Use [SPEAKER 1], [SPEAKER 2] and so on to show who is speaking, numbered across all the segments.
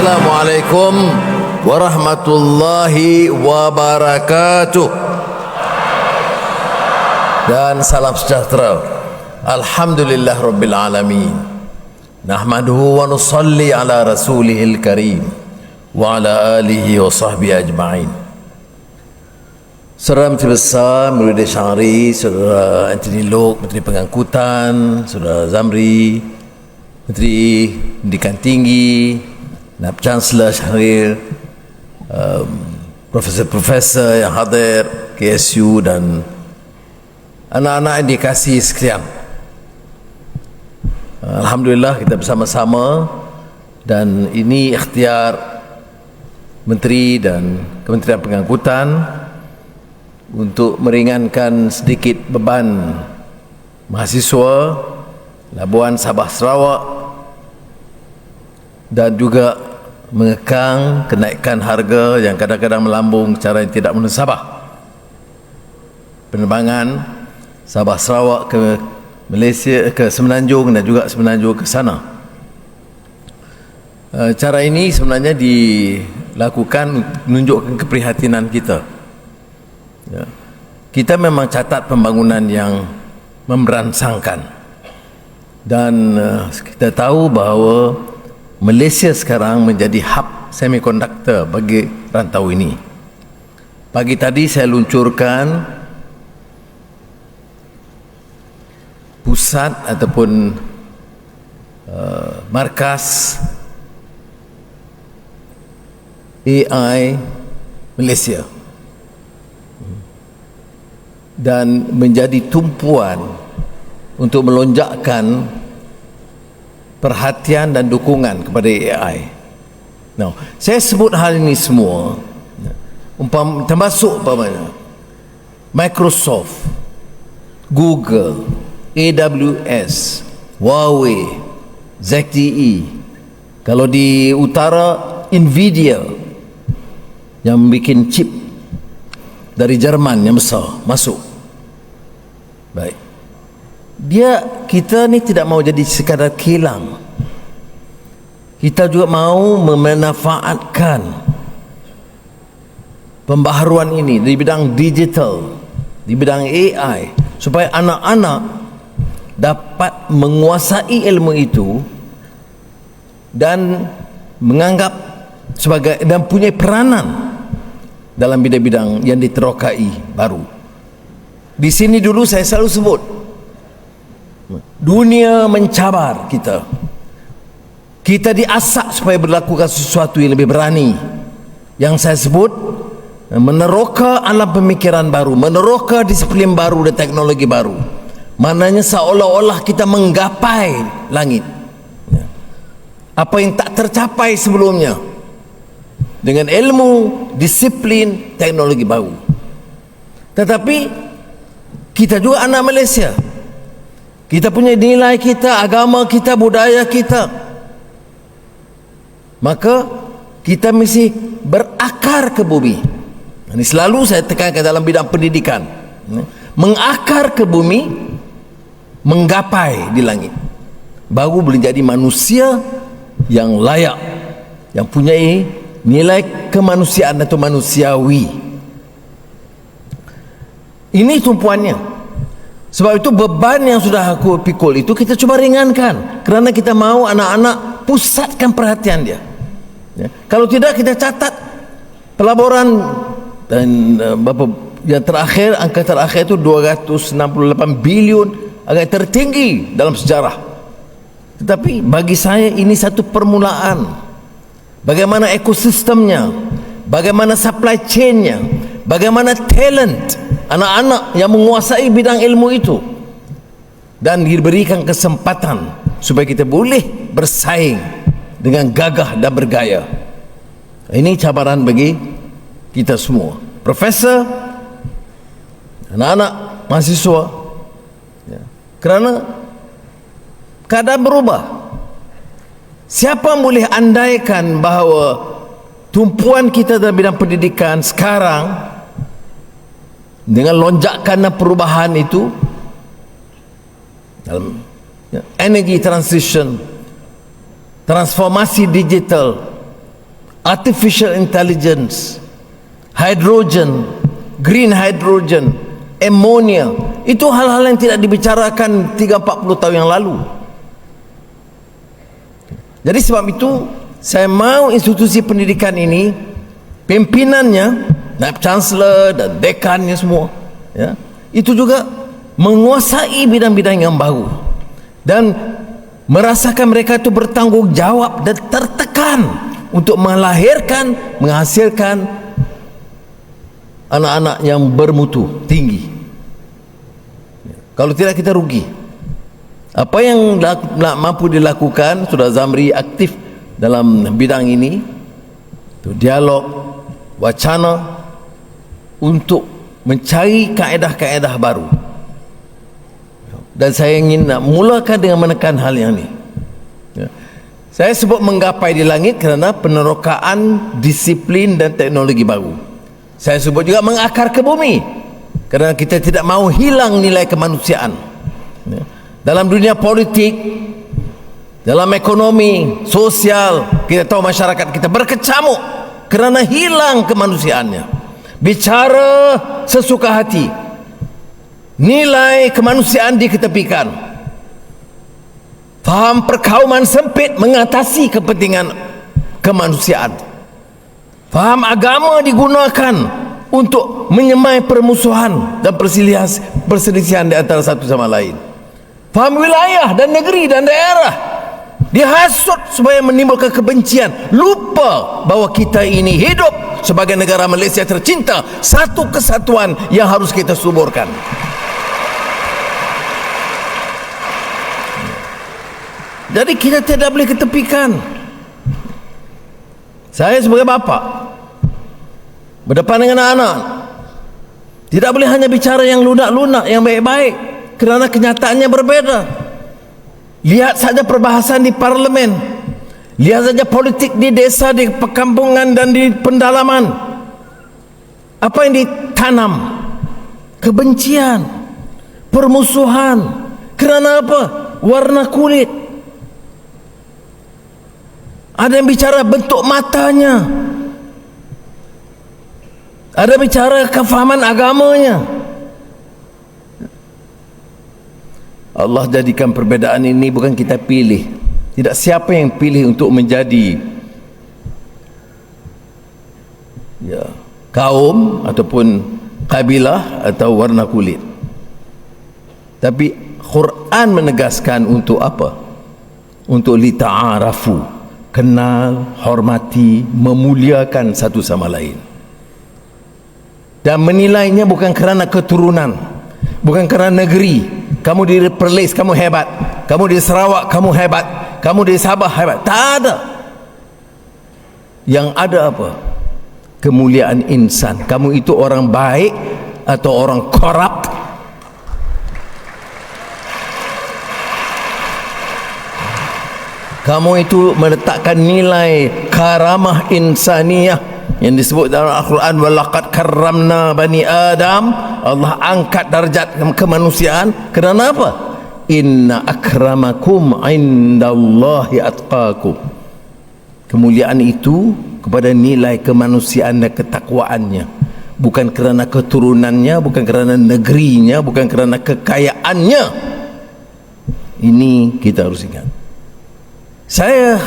[SPEAKER 1] Assalamualaikum warahmatullahi wabarakatuh. Dan salam sejahtera. Alhamdulillah rabbil alamin. Nahmaduhu wa nusalli ala rasulihil karim wa ala alihi wa sahbihi ajma'in. Saudara Menteri Besar Muhyiddin Syahri, Saudara Anthony Loke, Menteri Pengangkutan, Saudara Zamri, Menteri Pendidikan Tinggi, Naib Chancellor Syahril, Profesor-Profesor yang hadir, KSU dan anak-anak yang dikasihi sekalian. Alhamdulillah kita bersama-sama, dan ini ikhtiar Menteri dan Kementerian Pengangkutan untuk meringankan sedikit beban mahasiswa Labuan Sabah Sarawak dan juga mengekang kenaikan harga yang kadang-kadang melambung secara yang tidak munasabah. Penerbangan Sabah Sarawak ke Malaysia, ke Semenanjung dan juga Semenanjung ke sana. Cara ini sebenarnya dilakukan menunjukkan keprihatinan kita. Ya. Kita memang catat pembangunan yang memberansangkan, dan kita tahu bahawa Malaysia sekarang menjadi hub semikonduktor bagi rantau ini. Pagi tadi saya luncurkan pusat ataupun markas AI Malaysia, dan menjadi tumpuan untuk melonjakkan perhatian dan dukungan kepada AI. Now, saya sebut hal ini semua termasuk Microsoft, Google, AWS, Huawei, ZTE. Kalau di utara, Nvidia yang bikin chip dari Jerman yang besar masuk. Baik. Kita ni tidak mau jadi sekadar kilang. Kita juga mau memanfaatkan pembaharuan ini di bidang digital, di bidang AI, supaya anak-anak dapat menguasai ilmu itu dan menganggap sebagai, dan punya peranan dalam bidang-bidang yang diterokai baru. Di sini dulu saya selalu sebut, dunia mencabar kita. Kita diasak supaya berlakukan sesuatu yang lebih berani. Yang saya sebut, meneroka alam pemikiran baru, meneroka disiplin baru dan teknologi baru. Maknanya seolah-olah kita menggapai langit, apa yang tak tercapai sebelumnya, dengan ilmu, disiplin, teknologi baru. Tetapi kita juga anak Malaysia. Kita punya nilai kita, agama kita, budaya kita. Maka kita mesti berakar ke bumi. Ini selalu saya tekankan dalam bidang pendidikan. Mengakar ke bumi, menggapai di langit. Baru boleh jadi manusia yang layak, yang punya nilai kemanusiaan atau manusiawi. Ini tumpuannya. Sebab itu beban yang sudah aku pikul itu kita cuba ringankan, kerana kita mahu anak-anak pusatkan perhatian dia. Ya. Kalau tidak, kita catat pelaburan dan yang terakhir, angka terakhir itu 268 bilion, agak tertinggi dalam sejarah. Tetapi bagi saya ini satu permulaan. Bagaimana ekosistemnya, bagaimana supply chainnya, bagaimana talent anak-anak yang menguasai bidang ilmu itu, dan diberikan kesempatan supaya kita boleh bersaing dengan gagah dan bergaya. Ini cabaran bagi kita semua, profesor, anak-anak, mahasiswa, ya. Kerana keadaan berubah. Siapa boleh andaikan bahawa tumpuan kita dalam bidang pendidikan sekarang, dengan lonjakan perubahan itu dalam energy transition, transformasi digital, artificial intelligence, hydrogen, green hydrogen, ammonia. Itu hal-hal yang tidak dibicarakan 30-40 tahun yang lalu. Jadi sebab itu saya mau institusi pendidikan ini, pimpinannya, naib chancellor dan dekannya semua, ya, itu juga menguasai bidang-bidang yang baru dan merasakan mereka itu bertanggungjawab dan tertekan untuk melahirkan, menghasilkan anak-anak yang bermutu tinggi. Kalau tidak kita rugi. Apa yang mampu dilakukan, Saudara Zamri aktif dalam bidang ini, itu dialog, wacana untuk mencari kaedah-kaedah baru. Dan saya ingin nak mulakan dengan menekan hal yang ini. Saya sebut menggapai di langit kerana penerokaan disiplin dan teknologi baru. Saya sebut juga mengakar ke bumi kerana kita tidak mahu hilang nilai kemanusiaan. Dalam dunia politik, dalam ekonomi, sosial, kita tahu masyarakat kita berkecamuk kerana hilang kemanusiaannya. Bicara sesuka hati, nilai kemanusiaan diketepikan. Faham perkauman sempit mengatasi kepentingan kemanusiaan. Faham agama digunakan untuk menyemai permusuhan dan perselisihan di antara satu sama lain. Faham wilayah dan negeri dan daerah dihasut supaya menimbulkan kebencian. Lupa bahawa kita ini hidup sebagai negara Malaysia tercinta, satu kesatuan yang harus kita suburkan. Jadi kita tidak boleh ketepikan. Saya sebagai bapa berdepan dengan anak, tidak boleh hanya bicara yang lunak-lunak, yang baik-baik, kerana kenyataannya berbeza. Lihat saja perbahasan di parlimen, lihat saja politik di desa, di perkampungan dan di pendalaman. Apa yang ditanam? Kebencian, permusuhan. Kerana apa? Warna kulit. Ada yang bicara bentuk matanya, ada bicara kefahaman agamanya. Allah jadikan perbedaan ini bukan kita pilih. Tidak siapa yang pilih untuk menjadi kaum ataupun kabilah atau warna kulit. Tapi Quran menegaskan untuk apa? Untuk lita'arafu, kenal, hormati, memuliakan satu sama lain. Dan menilainya bukan kerana keturunan, bukan kerana negeri. Kamu di Perlis kamu hebat, kamu di Sarawak kamu hebat, kamu di Sabah hebat. Tak ada. Yang ada apa? Kemuliaan insan. Kamu itu orang baik atau orang korup. Kamu itu meletakkan nilai karamah insaniyah yang disebut dalam Al-Quran, walaqad karramna bani Adam. Allah angkat darjat kemanusiaan. Kerana apa? Inna akramakum indallahi atqakum. Kemuliaan itu kepada nilai kemanusiaan dan ketakwaannya, bukan kerana keturunannya, bukan kerana negerinya, bukan kerana kekayaannya. Ini kita harus ingat. Saya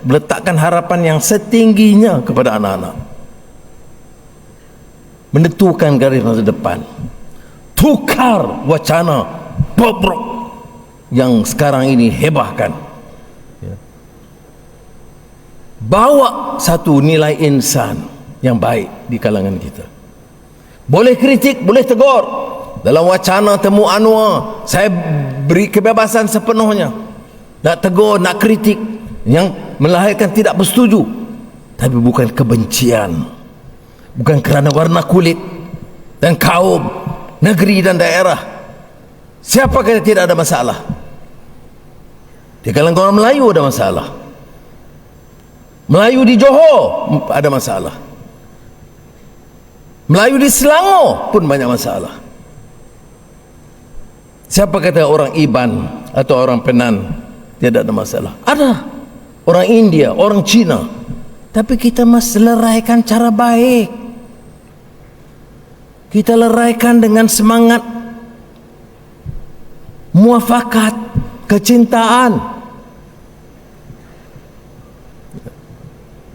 [SPEAKER 1] meletakkan harapan yang setingginya kepada anak-anak, menentukan garis masa depan, tukar wacana bobrok yang sekarang ini hebahkan, bawa satu nilai insan yang baik di kalangan kita. Boleh kritik, boleh tegur. Dalam wacana temu Anwar, saya beri kebebasan sepenuhnya. Nak tegur, nak kritik yang melahirkan tidak bersetuju, tapi bukan kebencian, bukan kerana warna kulit dan kaum, negeri dan daerah. Siapa kata tidak ada masalah? Di kalangan orang Melayu ada masalah, Melayu di Johor ada masalah, Melayu di Selangor pun banyak masalah. Siapa kata orang Iban atau orang Penan tidak ada masalah? Ada. Orang India, orang Cina, Tapi kita mesti leraikan cara baik. Kita leraikan dengan semangat muafakat, kecintaan.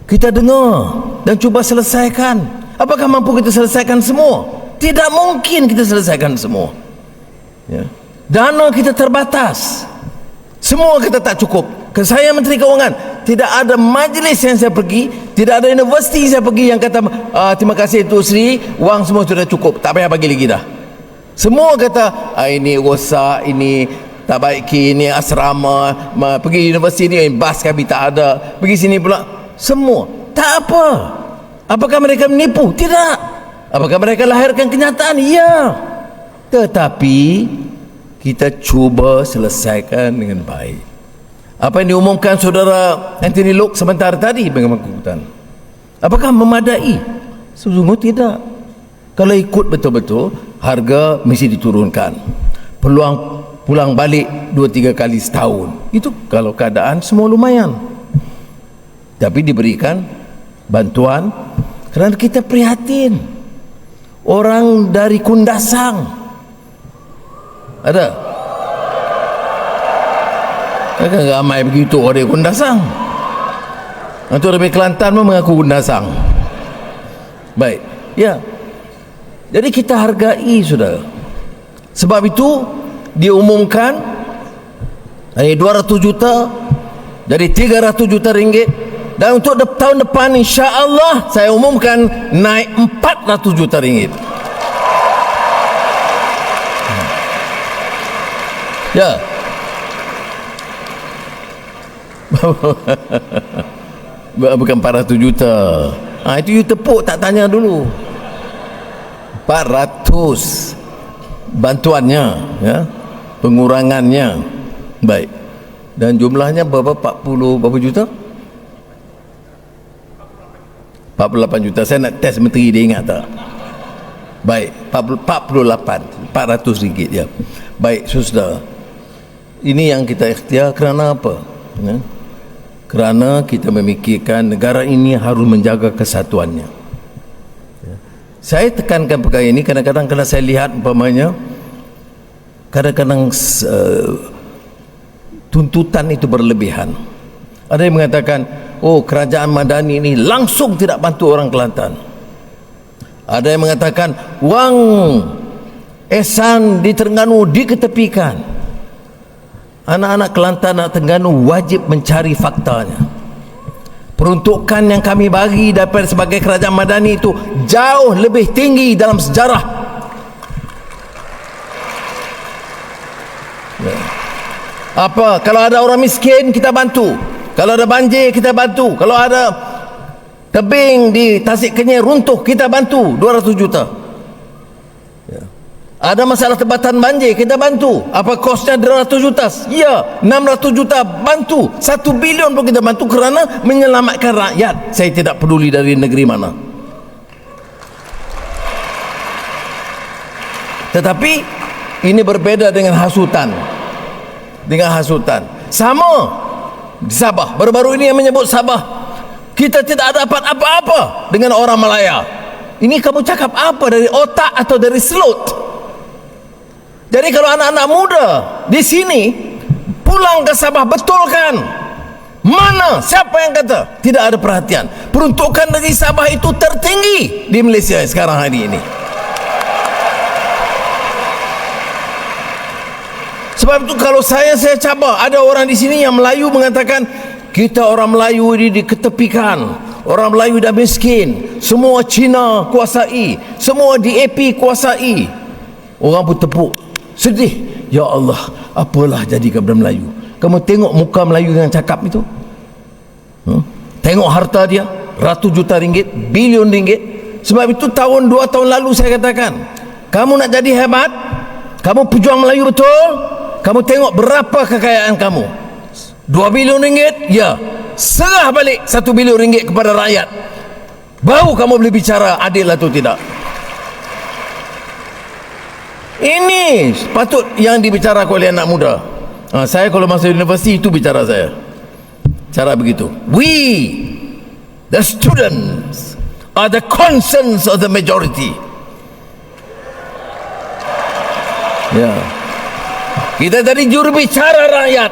[SPEAKER 1] Kita dengar dan cuba selesaikan. Apakah mampu kita selesaikan semua? Tidak mungkin kita selesaikan semua. Ya. Dana kita terbatas. Semua kita tak cukup. Saya Menteri Kewangan, tidak ada majlis yang saya pergi, tidak ada universiti yang saya pergi yang kata terima kasih Tuan Sri, wang semua sudah cukup, tak payah bagi lagi dah. Semua kata ini rosak, ini tak baik, ini asrama, pergi universiti ni bas kami tak ada, pergi sini pula. Semua tak apa. Apakah mereka menipu? Tidak. Apakah mereka lahirkan kenyataan? Ya. Tetapi kita cuba selesaikan dengan baik. Apa yang diumumkan saudara Anthony Lok sebentar tadi bagaimana keputusan? Apakah memadai? Sesungguhnya tidak. Kalau ikut betul-betul, harga mesti diturunkan. Peluang pulang balik 2-3 kali setahun. Itu kalau keadaan semua lumayan. Tapi diberikan bantuan kerana kita prihatin. Orang dari Kundasang ada, kan ramai begitu orang Kundasang. Untuk lebih Kelantan pun mengaku Kundasang. Baik, ya. Jadi kita hargai, saudara. Sebab itu diumumkan dari 200 juta jadi 300 juta ringgit, dan untuk tahun depan insya-Allah saya umumkan naik 400 juta ringgit. Ya. Bukan 400 juta. Itu you tepuk, tak tanya dulu. 400 bantuannya, ya, pengurangannya. Baik. Dan jumlahnya berapa? 40 berapa juta? 48 juta. Saya nak test menteri, dia ingat tak? Baik, 48 400 ringgit, ya. Baik, saudara. Ini yang kita ikhtiar kerana apa? Ya? Kerana kita memikirkan negara ini harus menjaga kesatuannya. Ya. Saya tekankan perkara ini kadang-kadang kalau saya lihat umpamanya kadang-kadang tuntutan itu berlebihan. Ada yang mengatakan, oh, kerajaan Madani ini langsung tidak bantu orang Kelantan. Ada yang mengatakan wang ehsan di Terengganu diketepikan. Anak-anak Kelantan dan Terengganu wajib mencari faktanya. Peruntukan yang kami bagi daripada sebagai kerajaan Madani itu jauh lebih tinggi dalam sejarah. Ya. Apa? Kalau ada orang miskin kita bantu. Kalau ada banjir kita bantu. Kalau ada tebing di Tasik Kenyir runtuh kita bantu 200 juta. Ya. Ada masalah tebatan banjir kita bantu. Apa kosnya 200 juta? Ya, 600 juta bantu. 1 bilion pun kita bantu kerana menyelamatkan rakyat. Saya tidak peduli dari negeri mana. Tetapi ini berbeda dengan hasutan. Dengan hasutan. Sama di Sabah. Baru-baru ini yang menyebut Sabah, kita tidak dapat apa-apa dengan orang Malaya. Ini kamu cakap apa, dari otak atau dari selut? Jadi kalau anak-anak muda di sini pulang ke Sabah, betulkan. Mana? Siapa yang kata? Tidak ada perhatian. Peruntukan negeri Sabah itu tertinggi di Malaysia sekarang hari ini. Sebab itu kalau saya cabar, ada orang di sini yang Melayu mengatakan kita orang Melayu ini diketepikan, orang Melayu dah miskin, semua Cina kuasai, semua DAP kuasai. Orang pun tepuk, sedih. Ya Allah, apalah jadi kepada Melayu. Kamu tengok muka Melayu yang cakap itu, tengok harta dia, ratus juta ringgit, bilion ringgit. Sebab itu tahun 2 tahun lalu saya katakan, kamu nak jadi hebat, kamu pejuang Melayu betul, kamu tengok berapa kekayaan kamu. 2 bilion ringgit, ya, serah balik 1 bilion ringgit kepada rakyat, baru kamu boleh bicara adil atau tidak. Ini patut yang dibicarakan oleh anak muda. Saya kalau masuk universiti itu bicara saya, cara begitu. The students are the conscience of the majority. Ya. Kita dari juru bicara rakyat.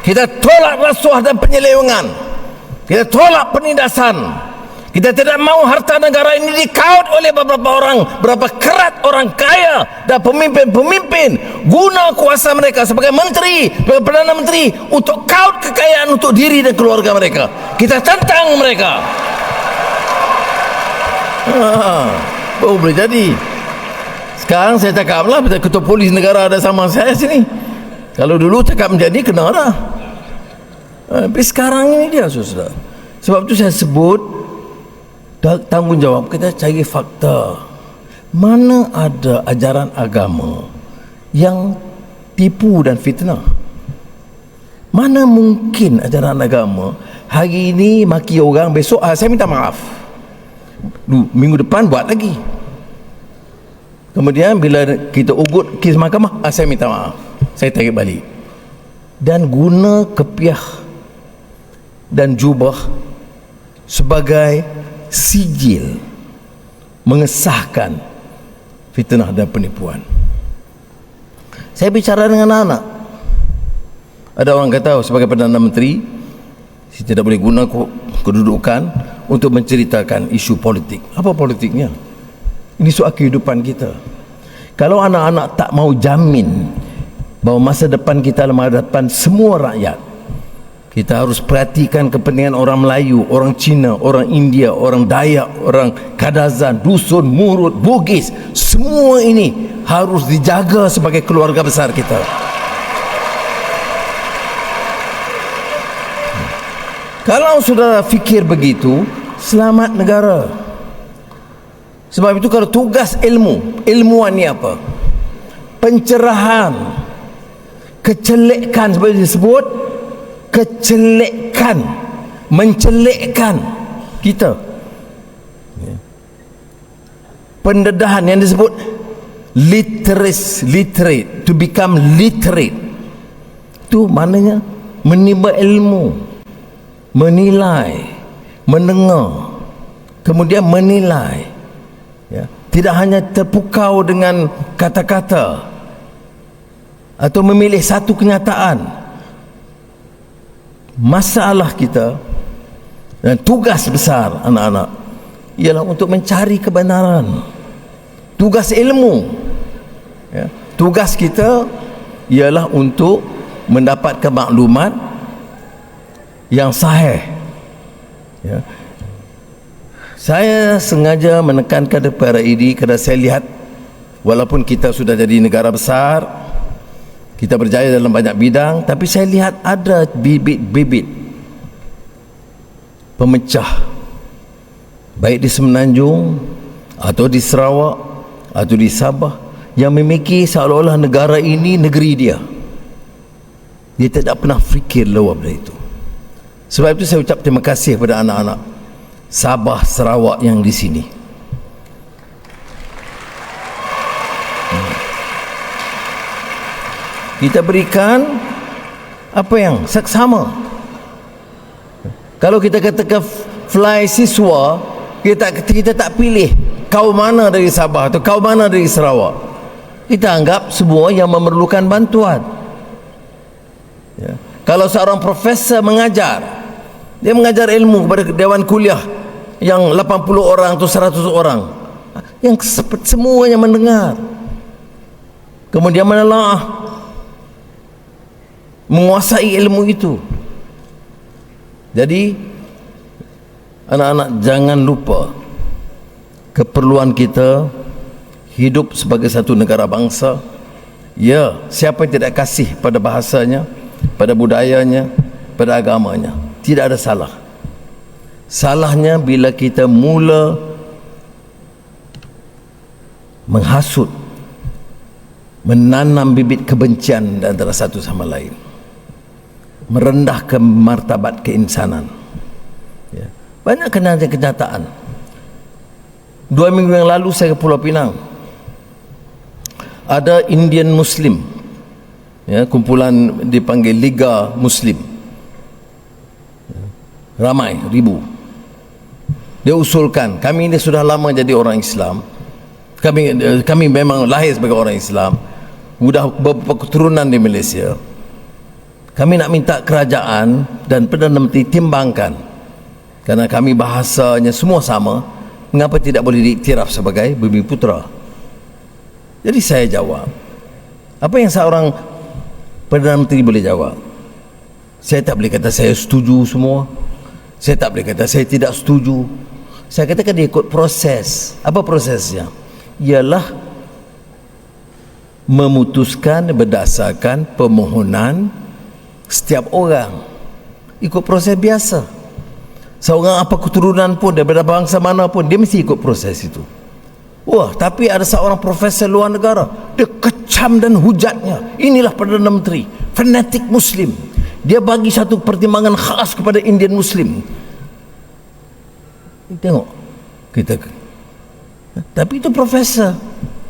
[SPEAKER 1] Kita tolak rasuah dan penyelewengan. Kita tolak penindasan. Kita tidak mau harta negara ini dikaut oleh beberapa orang, berapa kerat orang kaya dan pemimpin-pemimpin guna kuasa mereka sebagai menteri, sebagai perdana menteri untuk kaut kekayaan untuk diri dan keluarga mereka. Kita tentang mereka. Boleh jadi. Sekarang saya cakaplah ketua polis negara ada sama saya sini. Kalau dulu cakap menjadi kena lah. Tapi sekarang ini dia saudara. Sebab itu saya sebut tanggungjawab kita cari fakta. Mana ada ajaran agama yang tipu dan fitnah? Mana mungkin ajaran agama hari ini maki orang, besok saya minta maaf, minggu depan buat lagi, kemudian bila kita ugut kes mahkamah, saya minta maaf, saya tarik balik, dan guna kepiah dan jubah sebagai sijil mengesahkan fitnah dan penipuan. Saya bicara dengan anak. Ada orang kata sebagai Perdana Menteri saya tidak boleh guna kedudukan untuk menceritakan isu politik. Apa politiknya? Ini soal kehidupan kita. Kalau anak-anak tak mau jamin bahawa masa depan kita adalah masa depan semua rakyat, kita harus perhatikan kepentingan orang Melayu, orang Cina, orang India, orang Dayak, orang Kadazan, Dusun, Murut, Bugis. Semua ini harus dijaga sebagai keluarga besar kita. Kalau saudara fikir begitu, selamat negara. Sebab itu kalau tugas ilmuwan ni apa? Pencerahan, kecelekan seperti disebut, kecelekan, mencelekkan kita. Pendedahan yang disebut literate, to become literate, itu maknanya menimba ilmu, menilai, mendengar, kemudian menilai, ya. Tidak hanya terpukau dengan kata-kata atau memilih satu kenyataan. Masalah kita dan tugas besar anak-anak ialah untuk mencari kebenaran. Tugas ilmu, ya. Tugas kita ialah untuk mendapatkan maklumat yang sahih, ya. Saya sengaja menekankan perkara ini kerana saya lihat walaupun kita sudah jadi negara besar, kita berjaya dalam banyak bidang, tapi saya lihat ada bibit-bibit pemecah, baik di Semenanjung atau di Sarawak atau di Sabah, yang memiliki seolah-olah negara ini negeri dia. Dia tidak pernah fikir luar dari itu. Sebab itu saya ucap terima kasih kepada anak-anak Sabah, Sarawak yang di sini. Kita berikan apa yang seksama. Kalau kita katakan fly siswa, kita tak pilih kau mana dari Sabah atau kau mana dari Sarawak. Kita anggap semua yang memerlukan bantuan, ya. Kalau seorang profesor mengajar, dia mengajar ilmu kepada dewan kuliah yang 80 orang atau 100 orang, yang semuanya mendengar, kemudian menelaah, menguasai ilmu itu. Jadi anak-anak jangan lupa keperluan kita hidup sebagai satu negara bangsa. Ya, siapa yang tidak kasih pada bahasanya, pada budayanya, pada agamanya, tidak ada salah. Salahnya bila kita mula menghasut, menanam bibit kebencian antara satu sama lain, merendahkan martabat keinsanan, ya. Banyak kenyataan. 2 minggu yang lalu saya ke Pulau Pinang, ada Indian Muslim, ya, kumpulan dipanggil Liga Muslim, ramai, ribu. Dia usulkan, kami ini sudah lama jadi orang Islam, kami memang lahir sebagai orang Islam, sudah beberapa keturunan di Malaysia. Kami nak minta kerajaan dan Perdana Menteri timbangkan, karena kami bahasanya semua sama, mengapa tidak boleh diiktiraf sebagai Bumi Putera. Jadi saya jawab, apa yang seorang Perdana Menteri boleh jawab? Saya tak boleh kata saya setuju semua, saya tak boleh kata saya tidak setuju. Saya katakan dia ikut proses. Apa prosesnya? Ialah memutuskan berdasarkan permohonan setiap orang, ikut proses biasa. Seorang apa keturunan pun, daripada bangsa mana pun, dia mesti ikut proses itu. Wah, tapi ada seorang profesor luar negara, dia kecam dan hujatnya, inilah Perdana Menteri fanatik Muslim, dia bagi satu pertimbangan khas kepada Indian Muslim. Tengok kita, tapi itu profesor,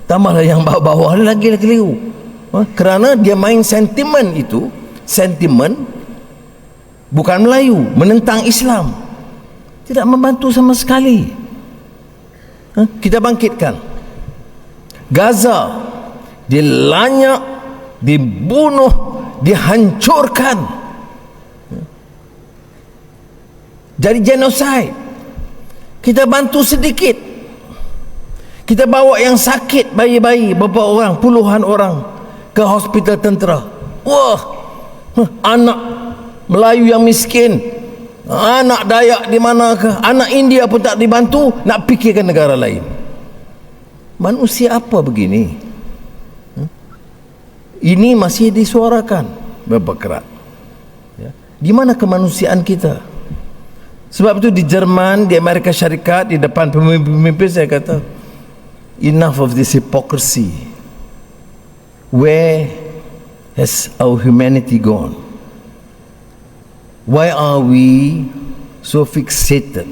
[SPEAKER 1] tambahlah yang bawah-bawah lagi keliru. Kerana dia main sentimen itu, sentimen bukan Melayu, menentang Islam, tidak membantu sama sekali. Kita bangkitkan Gaza, dilanyak, dibunuh, dihancurkan, jadi genosid. Kita bantu sedikit, kita bawa yang sakit, bayi-bayi beberapa orang, puluhan orang ke hospital tentera. Wah, anak Melayu yang miskin, anak Dayak di mana ke, anak India pun tak dibantu, nak fikirkan negara lain. Manusia apa begini? Ini masih disuarakan berkerak. Di mana kemanusiaan kita? Sebab itu di Jerman, di Amerika Syarikat, di depan pemimpin saya kata, enough of this hypocrisy. Where has our humanity gone? Why are we so fixated?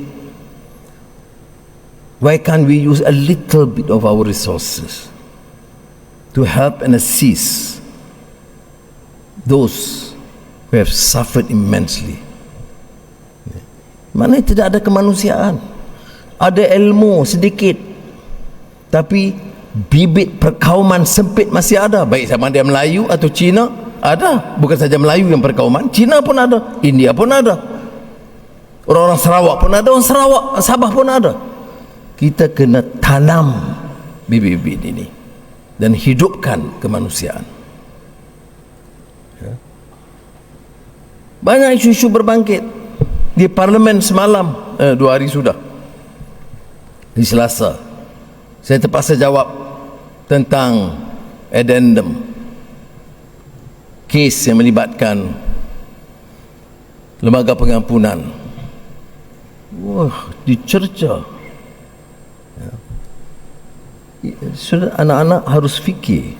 [SPEAKER 1] Why can't we use a little bit of our resources to help and assist those who have suffered immensely? Mana tidak ada kemanusiaan, ada ilmu sedikit, tapi bibit perkauman sempit masih ada, baik sama dia Melayu atau Cina. Ada, bukan saja Melayu yang perkauman, Cina pun ada, India pun ada, orang-orang Sarawak pun ada, orang Sarawak, Sabah pun ada. Kita kena tanam bibit-bibit ini dan hidupkan kemanusiaan. Banyak isu-isu berbangkit di parlimen semalam, 2 hari sudah. Di Selasa saya terpaksa jawab tentang addendum kes yang melibatkan lembaga pengampunan. Wah, dicerca. Sudah, anak-anak harus fikir.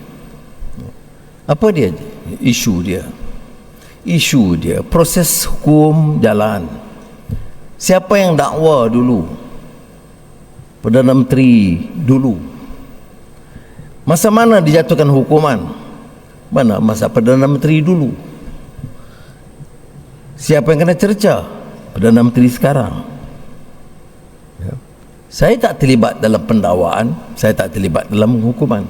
[SPEAKER 1] Apa dia isu dia? Isu dia, proses hukum jalan. Siapa yang dakwa dulu? Perdana Menteri dulu. Masa mana dijatuhkan hukuman? Mana masa Perdana Menteri dulu. Siapa yang kena cerca? Perdana Menteri sekarang. Saya tak terlibat dalam pendakwaan, saya tak terlibat dalam hukuman.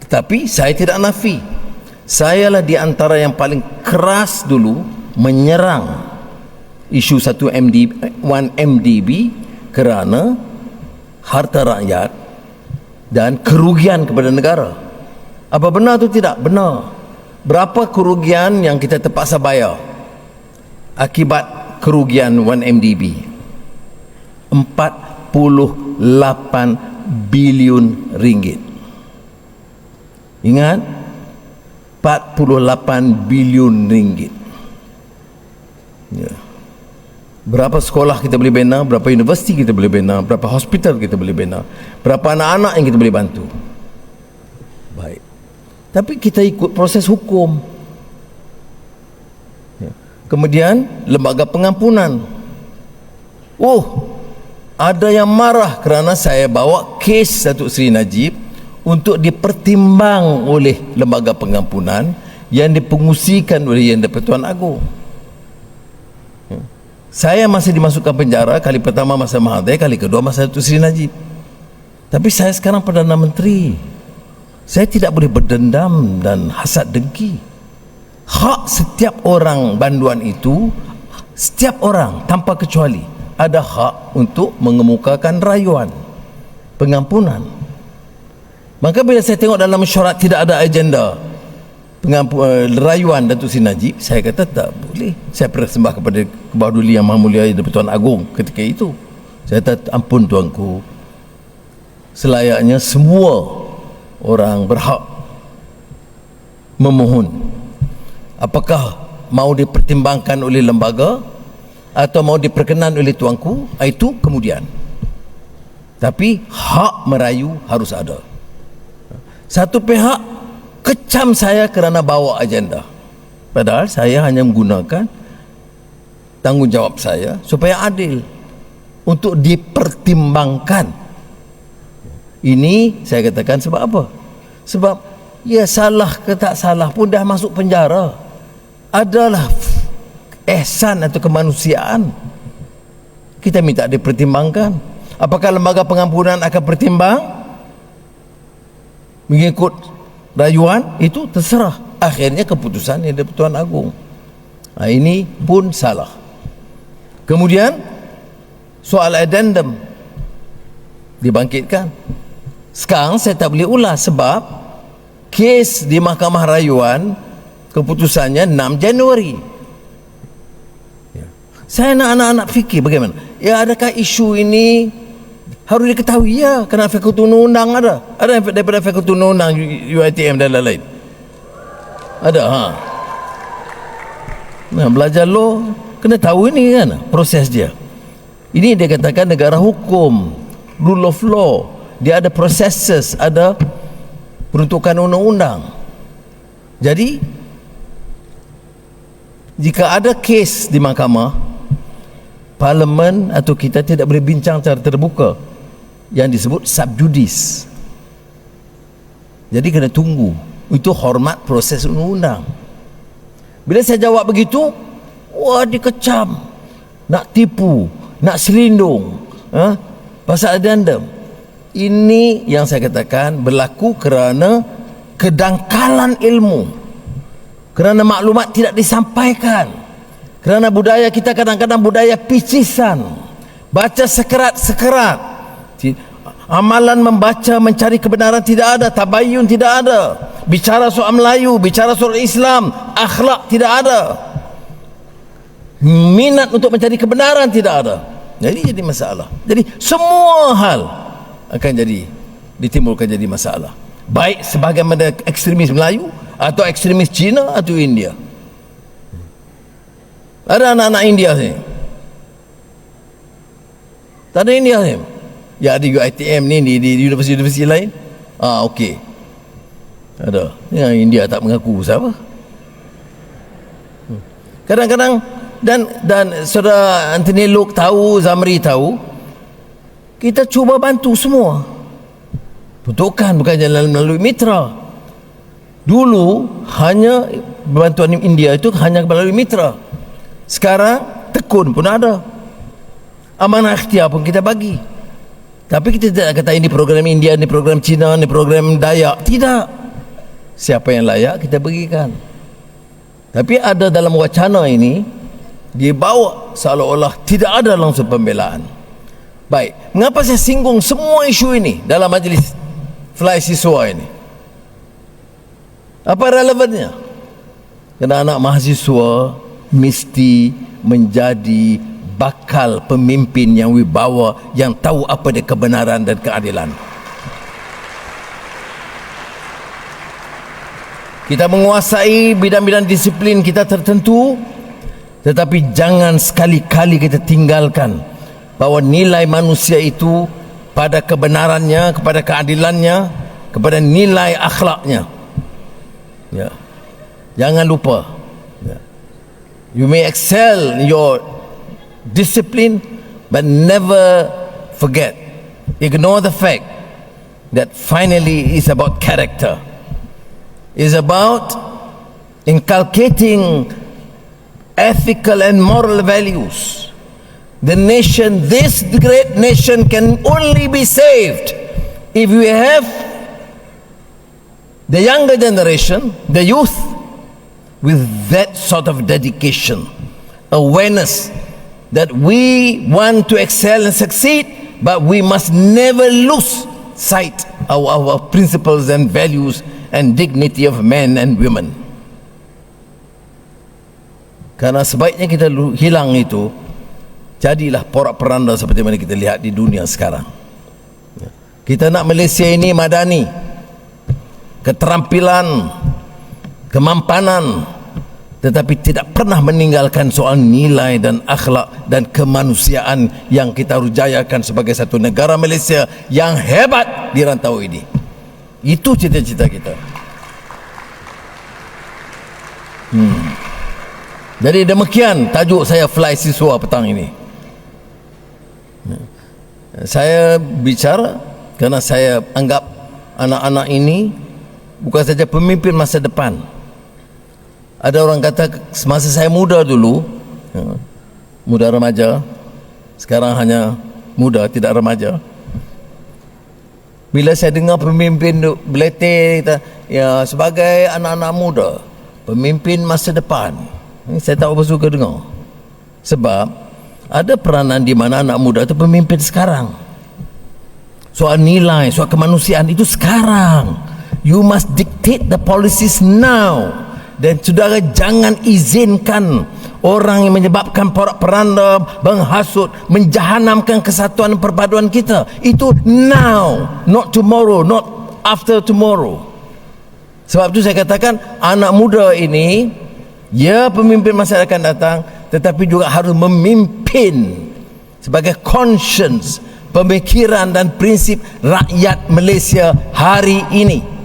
[SPEAKER 1] Tetapi saya tidak nafi, sayalah di antara yang paling keras dulu menyerang isu 1MDB kerana harta rakyat dan kerugian kepada negara. Apa benar atau tidak? Benar. Berapa kerugian yang kita terpaksa bayar akibat kerugian 1MDB? 48 bilion ringgit. Ingat, 48 bilion ringgit. Ya. Berapa sekolah kita boleh bina, berapa universiti kita boleh bina, berapa hospital kita boleh bina, berapa anak-anak yang kita boleh bantu. Baik. Tapi kita ikut proses hukum. Ya. Kemudian lembaga pengampunan. Oh, ada yang marah kerana saya bawa kes Datuk Seri Najib untuk dipertimbang oleh lembaga pengampunan yang dipengusikan oleh Yang di-Pertuan Agong. Saya masih dimasukkan penjara kali pertama masa Mahathir, kali kedua masa Datuk Seri Najib. Tapi saya sekarang Perdana Menteri. Saya tidak boleh berdendam dan hasad dengki. Hak setiap orang banduan itu, setiap orang tanpa kecuali ada hak untuk mengemukakan rayuan pengampunan. Maka bila saya tengok dalam mesyuarat tidak ada agenda rayuan Datuk Seri Najib, saya kata tak boleh. Saya persembah kepada Kebahaduli Yang Maha Mulia Di-Pertuan Agong ketika itu. Saya kata, ampun tuanku, selayaknya semua orang berhak memohon. Apakah mau dipertimbangkan oleh lembaga atau mau diperkenan oleh tuanku, itu kemudian. Tapi hak merayu harus ada. Satu pihak kecam saya kerana bawa agenda, padahal saya hanya menggunakan tanggungjawab saya supaya adil, untuk dipertimbangkan. Ini saya katakan sebab apa? Sebab ya salah ke tak salah pun dah masuk penjara, adalah ihsan atau kemanusiaan. Kita minta dipertimbangkan. Apakah lembaga pengampunan akan bertimbang mengikut rayuan? Itu terserah, akhirnya keputusan yang Di-Pertuan Agong. Ini pun salah. Kemudian soal addendum dibangkitkan. Sekarang saya tak boleh ulas sebab kes di Mahkamah Rayuan keputusannya 6 Januari. Saya nak anak-anak fikir bagaimana? Ya, adakah isu ini harus diketahui? Ya, kerana fakulti undang-undang ada. Ada daripada fakulti undang-undang UiTM dan lain-lain. Ada, Nah, belajar law kena tahu ini kan proses dia. Ini dia katakan negara hukum, rule of law. Dia ada processes, ada peruntukan undang-undang. Jadi jika ada kes di mahkamah, Parlimen atau kita tidak boleh bincang secara terbuka, yang disebut sub judice. Jadi kena tunggu. Itu hormat proses undang-undang. Bila saya jawab begitu, wah, dikecam, nak tipu, nak selindung, pasal addendum. Ini yang saya katakan berlaku kerana kedangkalan ilmu, kerana maklumat tidak disampaikan, kerana budaya kita kadang-kadang budaya picisan, baca sekerat-sekerat. Amalan membaca mencari kebenaran tidak ada, tabayun tidak ada, bicara soal Melayu, bicara soal Islam, akhlak tidak ada, minat untuk mencari kebenaran tidak ada. Jadi masalah. Jadi semua hal akan ditimbulkan jadi masalah, baik sebagaimana ekstremis Melayu atau ekstremis Cina atau India. Ada anak-anak India sini? Tak ada India sini? Ya, ada UiTM ni di universiti-universiti lain. Okey. Ada. Yang India tak mengaku siapa. Kadang-kadang dan saudara Anthony Luke tahu, Zamri tahu, kita cuba bantu semua. Bukan jalan melalui mitra. Dulu hanya bantuan India itu hanya melalui mitra. Sekarang tekun pun ada. Amanah ikhtiar pun kita bagi. Tapi kita tidak kata ini program India, ini program Cina, ini program Dayak. Tidak. Siapa yang layak kita berikan. Tapi ada dalam wacana ini dibawa seolah-olah tidak ada langsung pembelaan. Baik, mengapa saya singgung semua isu ini dalam majlis Fly Siswa ini? Apa relevannya? Kerana anak mahasiswa mesti menjadi bakal pemimpin yang wibawa, yang tahu apa dia kebenaran dan keadilan. Kita menguasai bidang-bidang disiplin kita tertentu, tetapi jangan sekali-kali kita tinggalkan bahawa nilai manusia itu pada kebenarannya, kepada keadilannya, kepada nilai akhlaknya. Ya. Jangan lupa. Ya. You may excel in your discipline, but never forget, ignore the fact that finally it's about character. It's about inculcating ethical and moral values The nation, this great nation, can only be saved if we have the younger generation, the youth, with that sort of dedication, awareness that we want to excel and succeed, but we must never lose sight of our principles and values and dignity of men and women. Karena sebaiknya kita hilang itu, jadilah porak-poranda seperti mana kita lihat di dunia sekarang. Kita nak Malaysia ini madani, keterampilan, kemampanan, tetapi tidak pernah meninggalkan soal nilai dan akhlak dan kemanusiaan yang kita harus jayakan sebagai satu negara Malaysia yang hebat di rantau ini. Itu cita-cita kita. Jadi demikian tajuk saya Fly Siswa petang ini. Saya bicara kerana saya anggap anak-anak ini bukan saja pemimpin masa depan. Ada orang kata semasa saya muda dulu, muda remaja, sekarang hanya muda tidak remaja. Bila saya dengar pemimpin beletih kata, ya sebagai anak-anak muda, pemimpin masa depan, saya tak apa suka dengar. Sebab ada peranan di mana anak muda itu pemimpin sekarang. Soal nilai, soal kemanusiaan itu sekarang. You must dictate the policies now. Dan saudara jangan izinkan orang yang menyebabkan porak-poranda, menghasut, menjahanamkan kesatuan perpaduan kita. Itu now, not tomorrow, not after tomorrow. Sebab itu saya katakan anak muda ini, ya pemimpin masa akan datang, tetapi juga harus memimpin sebagai conscience, pemikiran dan prinsip rakyat Malaysia hari ini.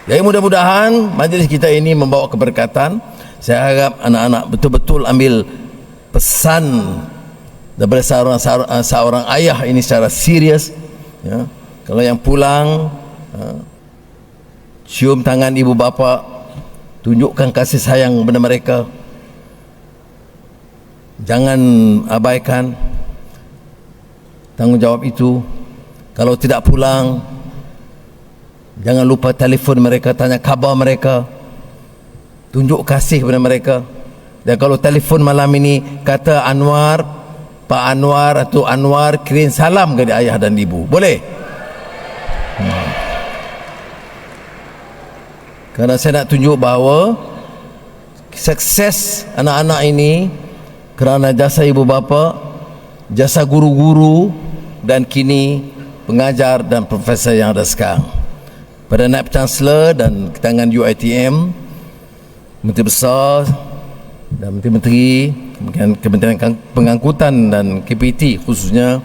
[SPEAKER 1] Jadi mudah-mudahan majlis kita ini membawa keberkatan. Saya harap anak-anak betul-betul ambil pesan daripada seorang ayah ini secara serius. Ya. Kalau yang pulang, cium tangan ibu bapa, tunjukkan kasih sayang kepada mereka. Jangan abaikan tanggungjawab itu. Kalau tidak pulang, jangan lupa telefon mereka, tanya khabar mereka, tunjuk kasih kepada mereka. Dan kalau telefon malam ini kata Anwar, Pak Anwar atau Anwar, kirim salam kepada ayah dan ibu, boleh? Kerana saya nak tunjuk bahawa sukses anak-anak ini kerana jasa ibu bapa, jasa guru-guru, dan kini pengajar dan profesor yang ada sekarang. Pada Naib Chancellor dan tangan UiTM, Menteri Besar dan Menteri-Menteri, Kementerian Pengangkutan dan KPT khususnya,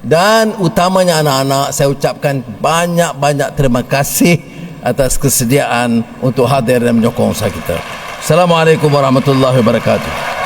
[SPEAKER 1] dan utamanya anak-anak, saya ucapkan banyak-banyak terima kasih atas kesediaan untuk hadir dan menyokong usaha kita. Assalamualaikum warahmatullahi wabarakatuh.